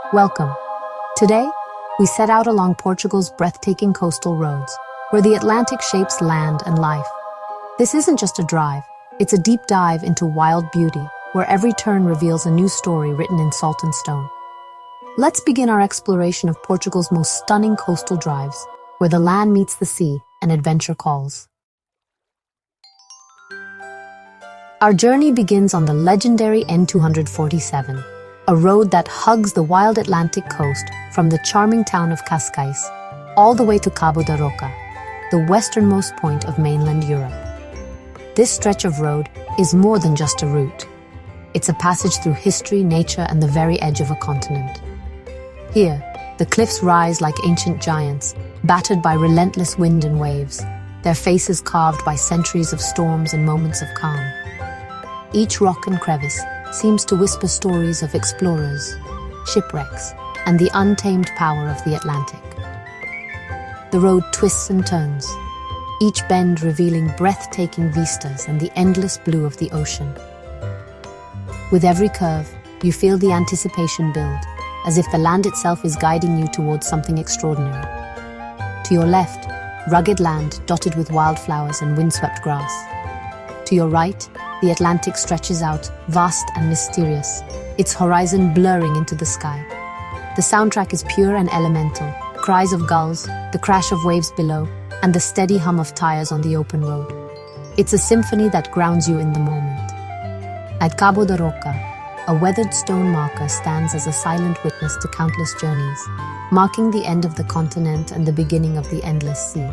Welcome. Today, we set out along Portugal's breathtaking coastal roads, where the Atlantic shapes land and life. This isn't just a drive, it's a deep dive into wild beauty, where every turn reveals a new story written in salt and stone. Let's begin our exploration of Portugal's most stunning coastal drives, where the land meets the sea and adventure calls. Our journey begins on the legendary N247, a road that hugs the wild Atlantic coast from the charming town of Cascais all the way to Cabo da Roca, the westernmost point of mainland Europe. This stretch of road is more than just a route. It's a passage through history, nature, and the very edge of a continent. Here, the cliffs rise like ancient giants, battered by relentless wind and waves, their faces carved by centuries of storms and moments of calm. Each rock and crevice seems to whisper stories of explorers, shipwrecks, and the untamed power of the Atlantic. The road twists and turns, each bend revealing breathtaking vistas and the endless blue of the ocean. With every curve, you feel the anticipation build, as if the land itself is guiding you towards something extraordinary. To your left, rugged land dotted with wildflowers and windswept grass. To your right, the Atlantic stretches out, vast and mysterious, its horizon blurring into the sky. The soundtrack is pure and elemental, cries of gulls, the crash of waves below, and the steady hum of tires on the open road. It's a symphony that grounds you in the moment. At Cabo da Roca, a weathered stone marker stands as a silent witness to countless journeys, marking the end of the continent and the beginning of the endless sea.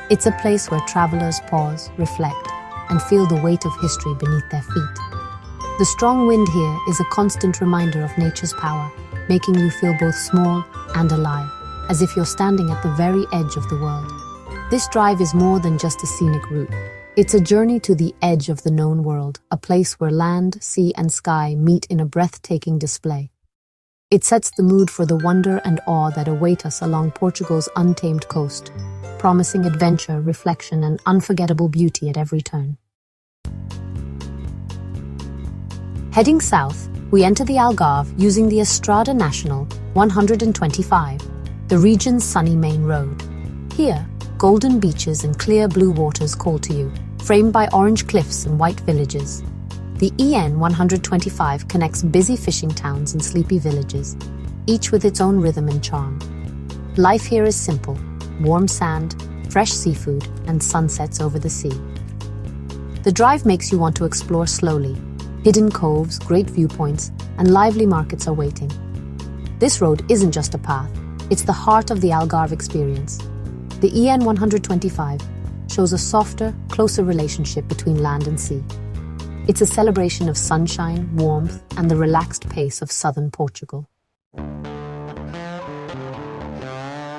It's a place where travelers pause, reflect, and feel the weight of history beneath their feet. The strong wind here is a constant reminder of nature's power, making you feel both small and alive, as if you're standing at the very edge of the world. This drive is more than just a scenic route. It's a journey to the edge of the known world, a place where land, sea, and sky meet in a breathtaking display. It sets the mood for the wonder and awe that await us along Portugal's untamed coast, promising adventure, reflection, and unforgettable beauty at every turn. Heading south, we enter the Algarve using the Estrada Nacional 125, the region's sunny main road. Here, golden beaches and clear blue waters call to you, framed by orange cliffs and white villages. The EN 125 connects busy fishing towns and sleepy villages, each with its own rhythm and charm. Life here is simple: warm sand, fresh seafood, and sunsets over the sea. The drive makes you want to explore slowly. Hidden coves, great viewpoints, and lively markets are waiting. This road isn't just a path, it's the heart of the Algarve experience. The EN 125 shows a softer, closer relationship between land and sea. It's a celebration of sunshine, warmth, and the relaxed pace of southern Portugal.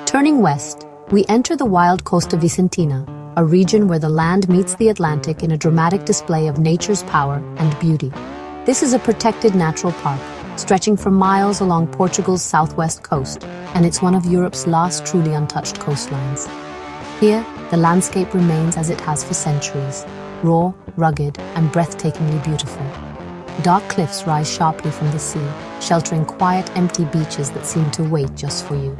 Turning west, we enter the wild Costa Vicentina, a region where the land meets the Atlantic in a dramatic display of nature's power and beauty. This is a protected natural park, stretching for miles along Portugal's southwest coast, and it's one of Europe's last truly untouched coastlines. Here, the landscape remains as it has for centuries, raw, rugged, and breathtakingly beautiful. Dark cliffs rise sharply from the sea, sheltering quiet, empty beaches that seem to wait just for you.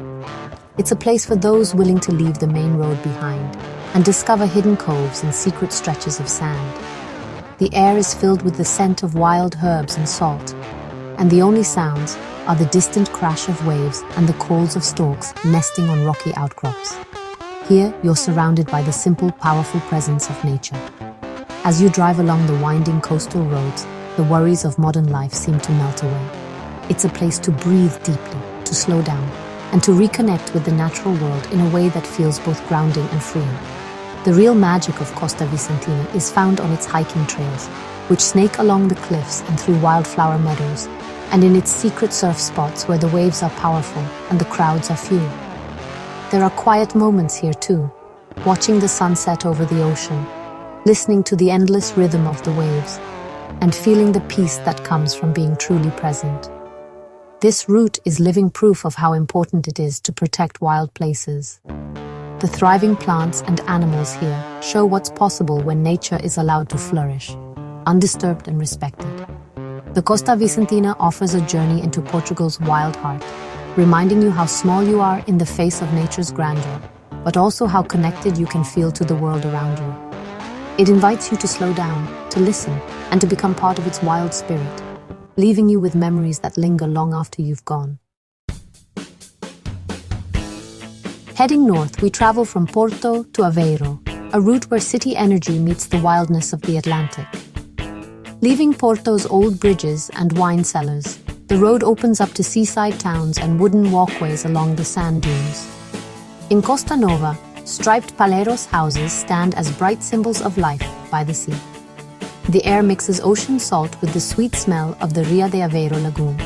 It's a place for those willing to leave the main road behind and discover hidden coves and secret stretches of sand. The air is filled with the scent of wild herbs and salt, and the only sounds are the distant crash of waves and the calls of storks nesting on rocky outcrops. Here, you're surrounded by the simple, powerful presence of nature. As you drive along the winding coastal roads, the worries of modern life seem to melt away. It's a place to breathe deeply, to slow down, and to reconnect with the natural world in a way that feels both grounding and freeing. The real magic of Costa Vicentina is found on its hiking trails, which snake along the cliffs and through wildflower meadows, and in its secret surf spots where the waves are powerful and the crowds are few. There are quiet moments here too, watching the sunset over the ocean, listening to the endless rhythm of the waves, and feeling the peace that comes from being truly present. This route is living proof of how important it is to protect wild places. The thriving plants and animals here show what's possible when nature is allowed to flourish, undisturbed and respected. The Costa Vicentina offers a journey into Portugal's wild heart, reminding you how small you are in the face of nature's grandeur, but also how connected you can feel to the world around you. It invites you to slow down, to listen, and to become part of its wild spirit, leaving you with memories that linger long after you've gone. Heading north, we travel from Porto to Aveiro, a route where city energy meets the wildness of the Atlantic. Leaving Porto's old bridges and wine cellars, the road opens up to seaside towns and wooden walkways along the sand dunes. In Costa Nova, striped paleros houses stand as bright symbols of life by the sea. The air mixes ocean salt with the sweet smell of the Ria de Aveiro lagoon.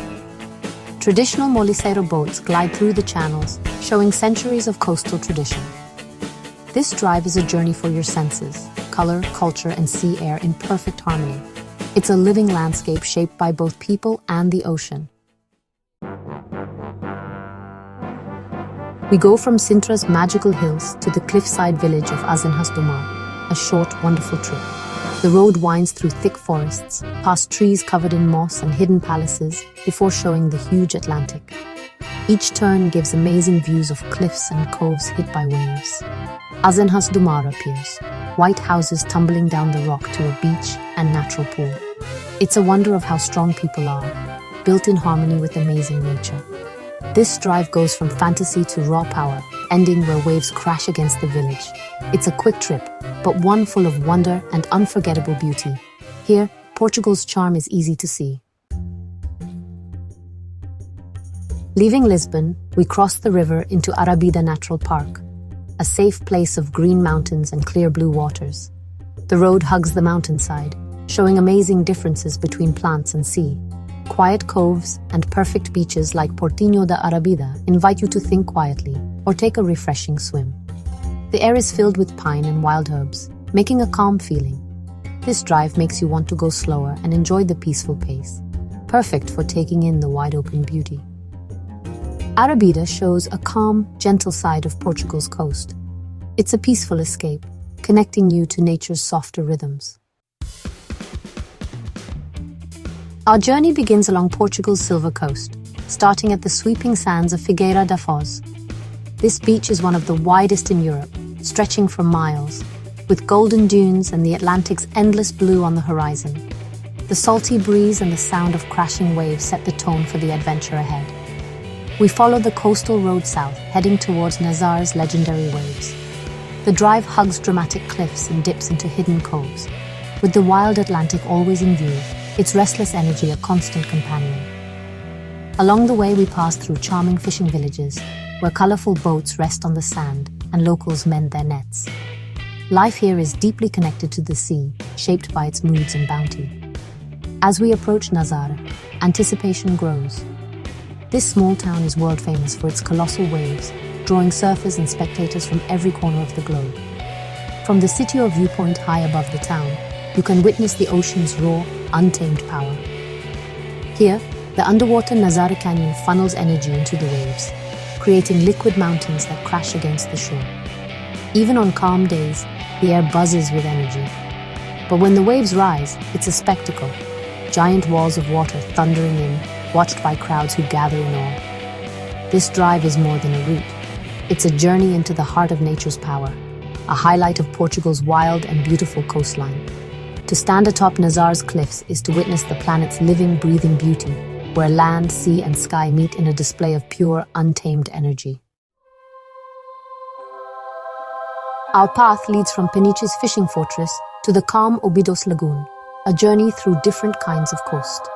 Traditional molicero boats glide through the channels, showing centuries of coastal tradition. This drive is a journey for your senses, color, culture, and sea air in perfect harmony. It's a living landscape shaped by both people and the ocean. We go from Sintra's magical hills to the cliffside village of Azenhas do Mar, a short, wonderful trip. The road winds through thick forests, past trees covered in moss and hidden palaces, before showing the huge Atlantic. Each turn gives amazing views of cliffs and coves hit by waves. Azenhas do Mar appears, white houses tumbling down the rock to a beach and natural pool. It's a wonder of how strong people are, built in harmony with amazing nature. This drive goes from fantasy to raw power, ending where waves crash against the village. It's a quick trip, but one full of wonder and unforgettable beauty. Here, Portugal's charm is easy to see. Leaving Lisbon, we cross the river into Arabida Natural Park, a safe place of green mountains and clear blue waters. The road hugs the mountainside, showing amazing differences between plants and sea. Quiet coves and perfect beaches like Portinho da Arabida invite you to think quietly or take a refreshing swim. The air is filled with pine and wild herbs, making a calm feeling. This drive makes you want to go slower and enjoy the peaceful pace, perfect for taking in the wide-open beauty. Arabida shows a calm, gentle side of Portugal's coast. It's a peaceful escape, connecting you to nature's softer rhythms. Our journey begins along Portugal's Silver Coast, starting at the sweeping sands of Figueira da Foz. This beach is one of the widest in Europe, stretching for miles, with golden dunes and the Atlantic's endless blue on the horizon. The salty breeze and the sound of crashing waves set the tone for the adventure ahead. We follow the coastal road south, heading towards Nazar's legendary waves. The drive hugs dramatic cliffs and dips into hidden coves, with the wild Atlantic always in view, its restless energy a constant companion. Along the way, we pass through charming fishing villages, where colorful boats rest on the sand and locals mend their nets. Life here is deeply connected to the sea, shaped by its moods and bounty. As we approach Nazar, anticipation grows. This small town is world famous for its colossal waves, drawing surfers and spectators from every corner of the globe. From the city or viewpoint high above the town, you can witness the ocean's raw, untamed power. Here, the underwater Nazar Canyon funnels energy into the waves, creating liquid mountains that crash against the shore. Even on calm days, the air buzzes with energy. But when the waves rise, it's a spectacle. Giant walls of water thundering in, watched by crowds who gather in awe. This drive is more than a route. It's a journey into the heart of nature's power, a highlight of Portugal's wild and beautiful coastline. To stand atop Nazar's cliffs is to witness the planet's living, breathing beauty, where land, sea, and sky meet in a display of pure, untamed energy. Our path leads from Peniche's fishing fortress to the calm Óbidos Lagoon, a journey through different kinds of coast.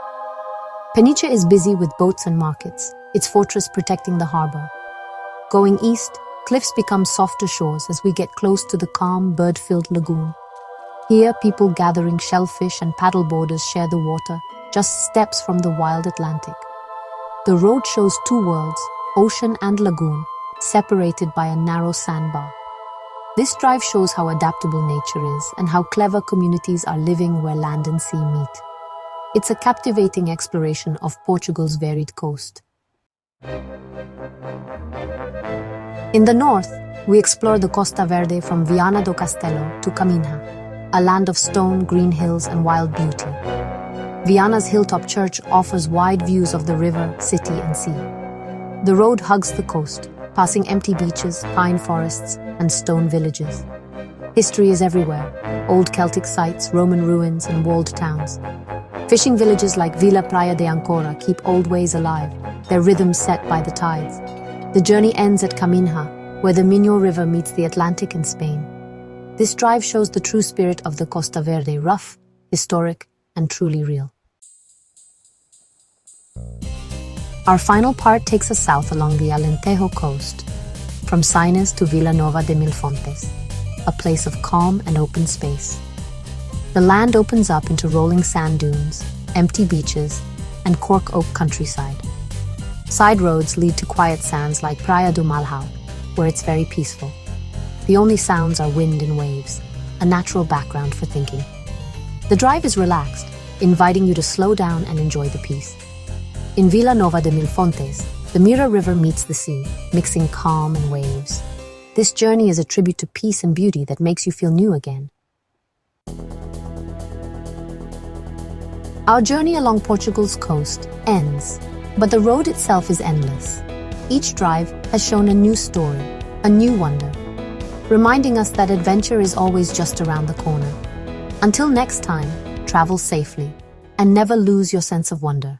Peniche is busy with boats and markets, its fortress protecting the harbor. Going east, cliffs become softer shores as we get close to the calm, bird-filled lagoon. Here, people gathering shellfish and paddleboarders share the water, just steps from the wild Atlantic. The road shows two worlds, ocean and lagoon, separated by a narrow sandbar. This drive shows how adaptable nature is and how clever communities are living where land and sea meet. It's a captivating exploration of Portugal's varied coast. In the north, we explore the Costa Verde from Viana do Castelo to Caminha, a land of stone, green hills, and wild beauty. Viana's hilltop church offers wide views of the river, city, and sea. The road hugs the coast, passing empty beaches, pine forests, and stone villages. History is everywhere: old Celtic sites, Roman ruins, and walled towns. Fishing villages like Villa Praia de Ancora keep old ways alive, their rhythms set by the tides. The journey ends at Caminha, where the Minho River meets the Atlantic in Spain. This drive shows the true spirit of the Costa Verde: rough, historic, and truly real. Our final part takes us south along the Alentejo coast, from Sines to Vila Nova de Mil Fontes, a place of calm and open space. The land opens up into rolling sand dunes, empty beaches, and cork oak countryside. Side roads lead to quiet sands like Praia do Malhau, where it's very peaceful. The only sounds are wind and waves, a natural background for thinking. The drive is relaxed, inviting you to slow down and enjoy the peace. In Vila Nova de Mil Fontes, the Mira River meets the sea, mixing calm and waves. This journey is a tribute to peace and beauty that makes you feel new again. Our journey along Portugal's coast ends, but the road itself is endless. Each drive has shown a new story, a new wonder, reminding us that adventure is always just around the corner. Until next time, travel safely and never lose your sense of wonder.